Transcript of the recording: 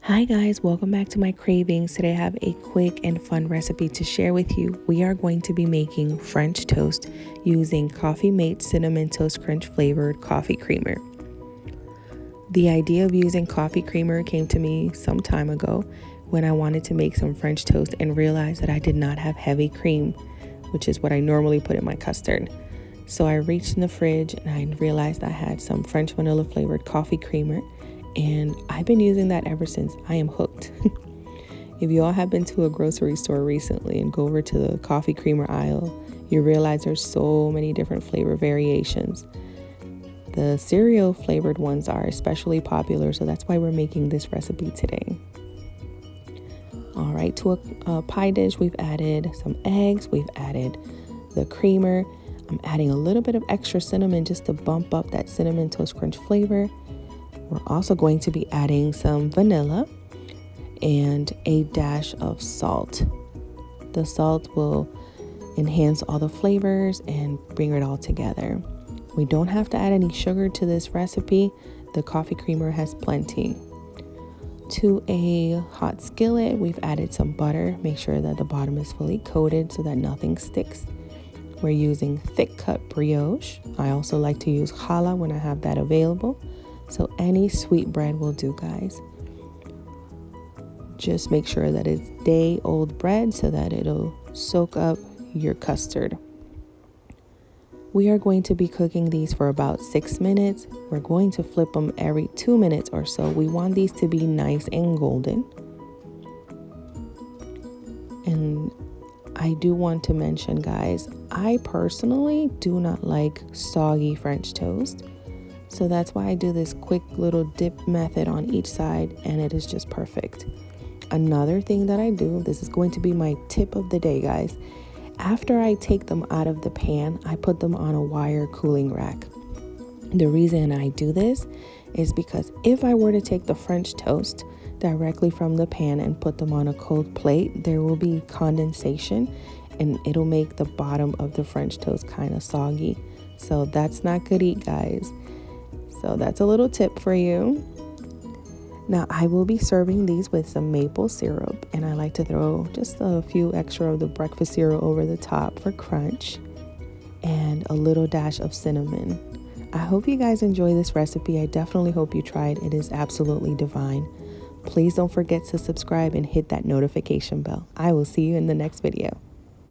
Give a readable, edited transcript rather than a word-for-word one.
Hi guys, welcome back to my cravings. Today I have a quick and fun recipe to share with you. We are going to be making French toast using Coffee Mate Cinnamon Toast Crunch flavored coffee creamer. The idea of using coffee creamer came to me some time ago when I wanted to make some French toast and realized that I did not have heavy cream, which is what I normally put in my custard. So I reached in the fridge and I realized I had some French vanilla flavored coffee creamer. And I've been using that ever since. I am hooked. If you all have been to a grocery store recently and go over to the coffee creamer aisle, you realize there's so many different flavor variations. The cereal flavored ones are especially popular, so that's why we're making this recipe today. All right, to a pie dish, we've added some eggs, we've added the creamer. I'm adding a little bit of extra cinnamon just to bump up that cinnamon toast crunch flavor. We're also going to be adding some vanilla and a dash of salt. The salt will enhance all the flavors and bring it all together. We don't have to add any sugar to this recipe. The coffee creamer has plenty. To a hot skillet, we've added some butter. Make sure that the bottom is fully coated so that nothing sticks. We're using thick cut brioche. I also like to use challah when I have that available. So any sweet bread will do, guys. Just make sure that it's day-old bread so that it'll soak up your custard. We are going to be cooking these for about 6 minutes. We're going to flip them every 2 minutes or so. We want these to be nice and golden. And I do want to mention, guys, I personally do not like soggy French toast. So that's why I do this quick little dip method on each side, and it is just perfect. Another thing that I do, this is going to be my tip of the day, guys. After I take them out of the pan, I put them on a wire cooling rack. The reason I do this is because if I were to take the French toast directly from the pan and put them on a cold plate, there will be condensation and it'll make the bottom of the French toast kind of soggy. So that's not good eat, guys. So that's a little tip for you. Now I will be serving these with some maple syrup, and I like to throw just a few extra of the breakfast cereal over the top for crunch and a little dash of cinnamon. I hope you guys enjoy this recipe. I definitely hope you try it. It is absolutely divine. Please don't forget to subscribe and hit that notification bell. I will see you in the next video.